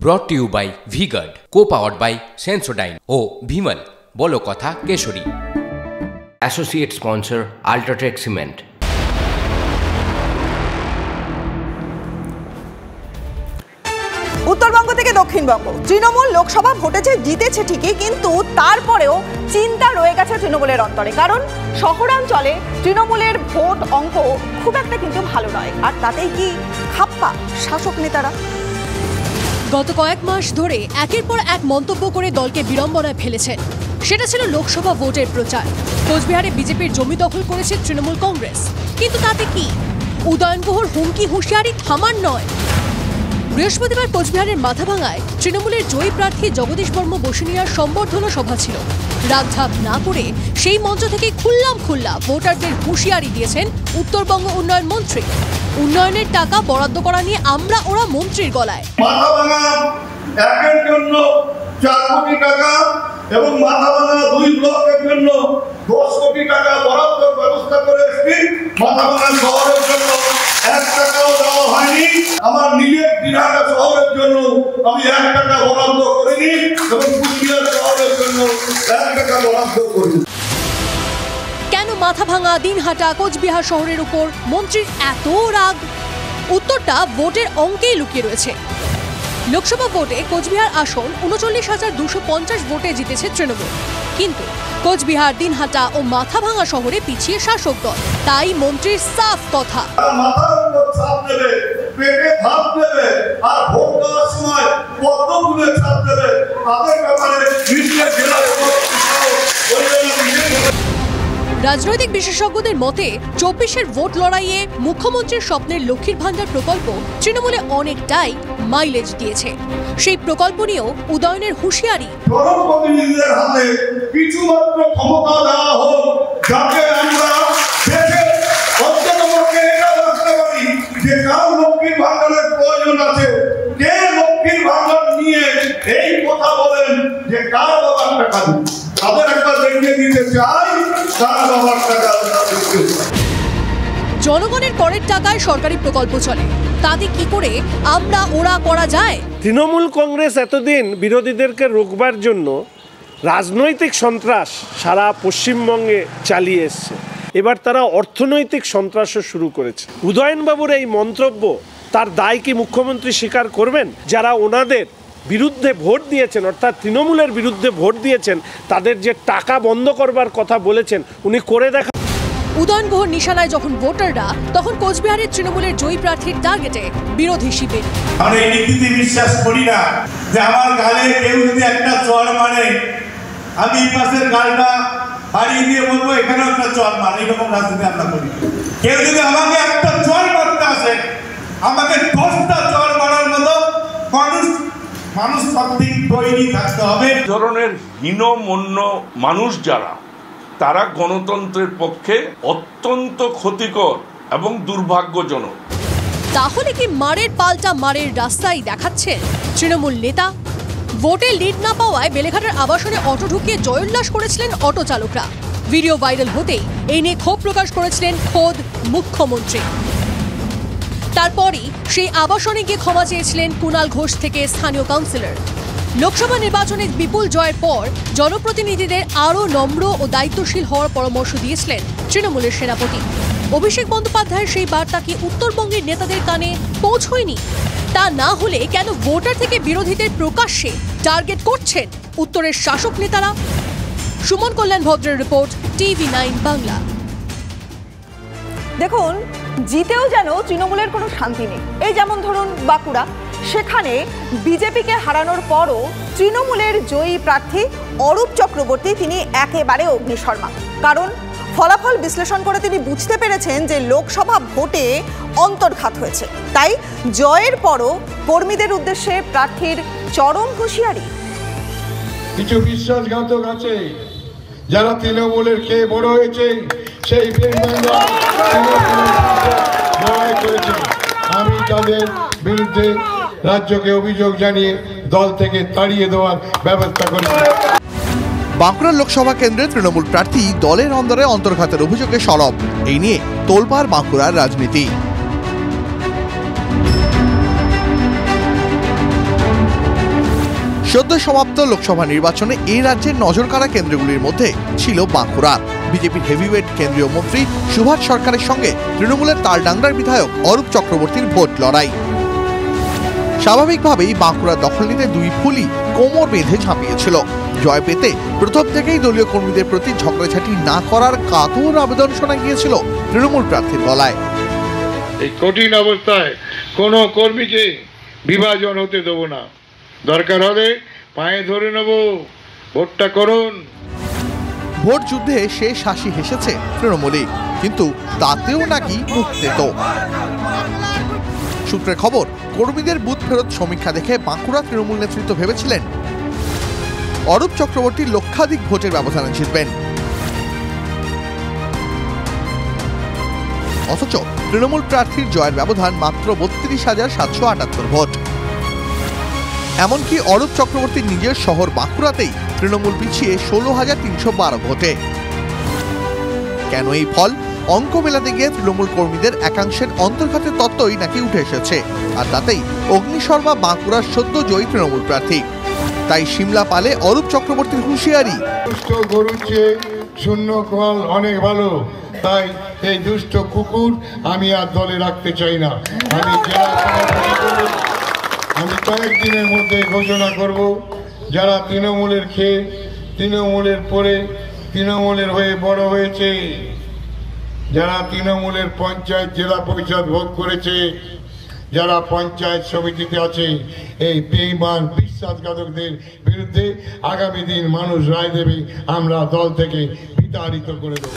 ব্রট to you by Vguard, co-powered by Sensodyne ও ভিমল বলো কথা Keshari. Associate sponsor UltraTech cement. Uttarbanga থেকে দক্ষিণবঙ্গ, তৃণমূল লোকসভা ভোটে জিতেছে ঠিকই, কিন্তু তারপরেও চিন্তা রয়ে গেছে তৃণমূলের অন্তরে। কারণ শহরাঞ্চলে তৃণমূলের ভোট অঙ্ক খুব একটা কিন্তু ভালো নয়, আর তাতেই কি খাপ্পা শাসক নেতারা। গত কয়েক মাস ধরে একের পর এক মন্তব্য করে দলকে বিড়ম্বনায় ফেলেছেন। সেটা ছিল লোকসভা ভোটের প্রচার। কোচবিহারে বিজেপির জমি দখল করেছে তৃণমূল কংগ্রেস, কিন্তু তাতে কি উদয়ন গুহর হুমকি হুঁশিয়ারি থামার নয়। বৃহস্পতিবার কোচবিহারের মাথাভাঙায় তৃণমূলের জয়ী প্রার্থী জগদীশ বর্মা বসুনিয়ার সম্বর্ধনা সভা ছিল। রাগঢাক না করে সেই মঞ্চ থেকে খুল্লা ভোটারদের হুঁশিয়ারি দিয়েছেন উত্তরবঙ্গ উন্নয়ন মন্ত্রী। উন্নয়নের টাকা বরাদ্দ করা নিয়ে আমরা ওরা মন্ত্রীর গলায়। মাথাভাঙা একের জন্য 4 কোটি টাকা এবং মাথাভাঙা 2 ব্লকের জন্য 10 কোটি টাকা বরাদ্দের ব্যবস্থা করে এসেছি। মাথাভাঙা শহরের জন্য 1 টাকাও দেওয়া হয়নি। আমার নিজের দিনহাটা শহরের জন্য আমি 1 টাকা বরাদ্দ করিনি এবং কুষ্টিয়া শহরের জন্য 1 টাকা বরাদ্দ করিনি। কেন মাথাভাঙা, দিনহাটা, কোচবিহার শহরের উপর মন্ত্রীর এত রাগ? উত্তরটা ভোটের অঙ্কেই লুকিয়ে রয়েছে। লোকসভা ভোটে কোচবিহার আসন 39,250 ভোটে জিতেছে তৃণমূল, কিন্তু কোচবিহার, দিনহাটা ও মাথাভাঙা শহরে পিছিয়ে শাসক দল। তাই মন্ত্রীর সাফ কথা, মাথার উপর ছাপ দেবে, পেটে ভাত দেবে, আর ভোট দেওয়ার সময় পদ্মফুলের ছাপ দেবে, তাদের ব্যাপারে নিশ্চয় জেলার রাজনৈতিক বিশেষজ্ঞদের মতে 24-এর ভোট লড়াইয়ে মুখ্যমন্ত্রীর স্বপ্নের লক্ষ্মীর ভান্ডার প্রকল্প তৃণমূলে অনেকটাই মাইলেজ দিয়েছে। সেই প্রকল্প নিয়েও উদয়নের হুঁশিয়ারি। জনপ্রতিনিধিদের হাতে কিছুমাত্র ক্ষমতা দেওয়া হোক, যাতে আমরা দেশের অন্ততপক্ষে এটা বুঝতে পারি যে কার লক্ষ্মীর ভান্ডারের প্রয়োজন আছে, কে লক্ষ্মীর ভান্ডার নিয়ে এই কথা বলেন যে কার বাবার টাকা দিন, তাদের একটা দেখিয়ে দিতে চাই কার বাবার টাকা। জনগণের করের টাকায় সরকারি প্রকল্প চলে, তাতে কি করে আমরা ওরা করা যায়? তৃণমূল কংগ্রেস এতদিন বিরোধীদেরকে রোকবার জন্য রাজনৈতিক সন্ত্রাস সারা পশ্চিমবঙ্গে চালিয়ে এসছে। এবার তারা অর্থনৈতিক সন্ত্রাসও শুরু করেছে। উদয়নবাবুর এই মন্তব্য, তার দায় কি মুখ্যমন্ত্রী স্বীকার করবেন? যারা ওনাদের বিরুদ্ধে ভোট দিয়েছেন, অর্থাৎ তৃণমূলের বিরুদ্ধে ভোট দিয়েছেন, তাদের যে টাকা বন্ধ করবার কথা বলেছেন উনি করে দেখা। উদয়ন গুহর নিশানায় যখন ভোটাররা, তখন কোচবিহারের তৃণমূলের জয়ী প্রার্থীর টার্গেটে বিরোধী শিবির। আমি এই নীতিতে বিশ্বাস করি না যে আমার গালে কেউ যদি একটা চড় মারে আমি এই পাশের গালটা হারিয়ে দিয়ে বলবো এখানেও একটা চড় মারে। এইরকম রাজনীতি আমরা করি। কেউ যদি আমাকে একটা চড় মারতে আসে, আমাকে 10টা চড় মারার মতো মানুষ সবদিক তৈরি থাকতে হবে। ধরনের হীনমন্য মানুষ যারা, তারা গণতন্ত্রের পক্ষে অত্যন্ত ক্ষতিকর এবং দুর্ভাগ্যজনক। তাহলে কি মারের পাল্টা মারের রাস্তাই দেখাচ্ছেন তৃণমূল নেতা? ভোটে লিড না পাওয়ায় বেলেঘাটার আবাসনে অটো ঢুকিয়ে জয়োল্লাস করেছিলেন অটো চালকরা। ভিডিও ভাইরাল হতেই এই নিয়ে ক্ষোভ প্রকাশ করেছিলেন খোদ মুখ্যমন্ত্রী। তারপরই সেই আবাসনে গিয়ে ক্ষমা চেয়েছিলেন কুণাল ঘোষ থেকে স্থানীয় কাউন্সিলর। লোকসভা নির্বাচনে বিপুল জয়ের পর জনপ্রতিনিধিদের আরও নম্র ও দায়িত্বশীল হওয়ার পরামর্শ দিয়েছিলেন তৃণমূলের সেনাপতি। অভিষেক বন্দ্যোপাধ্যায়ের সেই বার্তা কি উত্তরবঙ্গের নেতাদের কানে পৌঁছয়নি? তা না হলে কেন ভোটার থেকে বিরোধীদের প্রকাশ্যে টার্গেট করছেন উত্তরের শাসক নেতারা? সুমন কল্যাণ ভদ্রের রিপোর্ট, TV9 বাংলা। দেখুন, জিতেও যেন তৃণমূলের কোনো শান্তি নেই। এই যেমন ধরুন বাঁকুড়া, সেখানে বিজেপিকে হারানোর পরও তৃণমূলের জয়ী প্রার্থী অরূপ চক্রবর্তী তিনি একেবারে অগ্নিশর্মা। কারণ ফলাফল বিশ্লেষণ করে তিনি বুঝতে পেরেছেন যে লোকসভা ভোটে অন্তর্ঘাত হয়েছে। তাই জয়ের পরও কর্মীদের উদ্দেশ্যে প্রার্থীর চরম হুঁশিয়ারি। কিছু বিশ্বাসঘাতক আছে যারা তৃণমূলের খেয়ে বড় হয়েছে, সেই আমি তাদের বিরুদ্ধে রাজ্যকে অভিযোগ জানিয়ে দল থেকে তাড়িয়ে দেওয়ার ব্যবস্থা করেছি। বাঁকুড়া লোকসভা কেন্দ্রে তৃণমূল প্রার্থী দলের অন্দরে অন্তর্ঘাতের অভিযোগে সরব। এই নিয়ে তোলপাড় বাঁকুড়ার রাজনীতি। সদ্য সমাপ্ত লোকসভা নির্বাচনে এই রাজ্যের নজরকাড়া কেন্দ্রগুলির মধ্যে ছিল বাঁকুড়া। বিজেপির হেভিওয়েট কেন্দ্রীয় মন্ত্রী সুভাষ সরকারের সঙ্গে তৃণমূলের তালডাংরার বিধায়ক অরূপ চক্রবর্তীর ভোট লড়াই। স্বাভাবিকভাবেই বাঁকুড়া দখল নিতে দুই ফুলই কোমর বেঁধে ঝাঁপিয়েছিল। জয় পেতে প্রথম থেকেই দলীয় কর্মীদের প্রতি ঝগড়াঝাটি না করার কাতর আবেদন শোনা গিয়েছিল তৃণমূল প্রার্থীর গলায়। এই কঠিন অবস্থায় কোনো কর্মীকে বিভাজন হতে দেব না, দরকার হলে পায়ে ধরে নেব, ভোটটা করুন। ভোট যুদ্ধে শেষ হাসি হেসেছে তৃণমূলে, কিন্তু তাতেও নাকি মুখ তেত। সূত্রের খবর, কর্মীদের বুথ ফেরত সমীক্ষা দেখে বাঁকুড়া তৃণমূল নেতৃত্ব ভেবেছিলেন অরূপ চক্রবর্তী লক্ষাধিক ভোটের ব্যবধানে জিতবেন। অথচ তৃণমূল প্রার্থীর জয়ের ব্যবধান মাত্র 32,778 ভোট। এমনকি অরূপ চক্রবর্তীর নিজের শহর বাঁকুড়াতেই তৃণমূল পিছিয়ে 16,312 ভোটে। কেন এই ফল? অঙ্ক মেলাতে গিয়ে তৃণমূল কর্মীদের একাংশের অন্তর্ঘাতের তত্ত্বই নাকি উঠে এসেছে, আর তাতেই অগ্নিশর্মা বাঁকুড়ার সদ্য জয়ী তৃণমূল প্রার্থী। তাই সিমলা পালে অরূপ চক্রবর্তীর হুঁশিয়ারি, দুষ্ট গরুর চেয়ে শূন্য কল অনেক ভালো, তাই এই দুষ্ট কুকুর আমি আর দলে রাখতে চাই না। আমি কয়েকদিনের মধ্যে ঘোষণা করব, যারা তৃণমূলের খেয়ে তৃণমূলের পরে তৃণমূলের হয়ে বড় হয়েছে, যারা তৃণমূলের পঞ্চায়েত জেলা পরিষদ ভোগ করেছে, যারা পঞ্চায়েত সমিতিতে আছে, এই বেঈমান বিশ্বাসঘাতকদের বিরুদ্ধে আগামী দিন মানুষ রায় দেবে, আমরা দল থেকে বিতাড়িত করে দেব।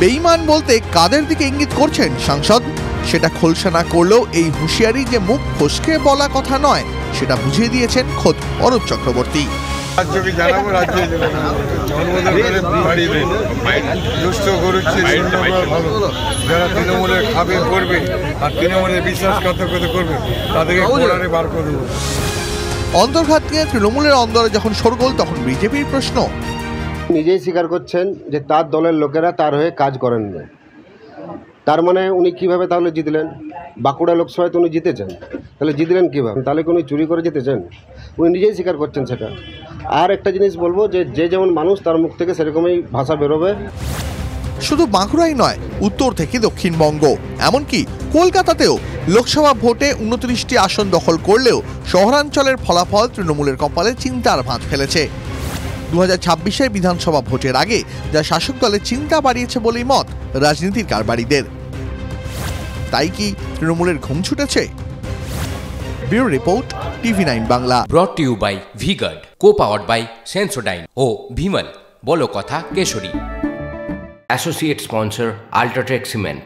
বেঈমান বলতে কাদের দিকে ইঙ্গিত করছেন সাংসদ? সেটা খোলসা না করলেও এই হুঁশিয়ারি যে মুখ ফসকে বলা কথা নয়, সেটা বুঝিয়ে দিয়েছেন খোদ অরূপ চক্রবর্তী। রাজ্যকে জানাবো, রাজ্যে দুষ্ট গরুর চেয়ে ভালো, যারা তৃণমূলের খাবে করবে আর তৃণমূলের বিশ্বাসঘাতকতা করবে, তাদেরকে কোড়ারে বার করে দেবো। অন্তর্ঘাত নিয়ে তৃণমূলের অন্দরে যখন শোরগোল, তখন বিজেপির প্রশ্ন। নিজেই স্বীকার করছেন যে তার দলের লোকেরা তার হয়ে কাজ করেন না। তার মানে উনি কিভাবে তাহলে জিতলেন? বাঁকুড়া লোকসভায় তো উনি জিতেছেন, তাহলে জিতলেন কীভাবে? তাহলে কি উনি চুরি করে জিতেছেন? উনি নিজেই স্বীকার করছেন সেটা। আর একটা জিনিস বলবো, যে যেমন মানুষ তার মুখ থেকে সেরকমই ভাষা বেরোবে। শুধু বাঁকুড়াই নয়, উত্তর থেকে দক্ষিণবঙ্গ, এমনকি কলকাতাতেও লোকসভা ভোটে 29টি আসন দখল করলেও শহরাঞ্চলের ফলাফল তৃণমূলের কপালে চিন্তার ভাঁজ ফেলেছে। 2026-এর বিধানসভা ভোটের আগে যা শাসক দলের চিন্তা বাড়িয়েছে বলেই মত রাজনীতির কারবারিদের। তাই কি তৃণমূলের ঘুম ছুটেছে? Bureau report, TV9 Bangla. Brought to you by V-Guard, co-powered by Sensodyne ও ভিমল বলো কথা Keshari. Associate sponsor UltraTech cement.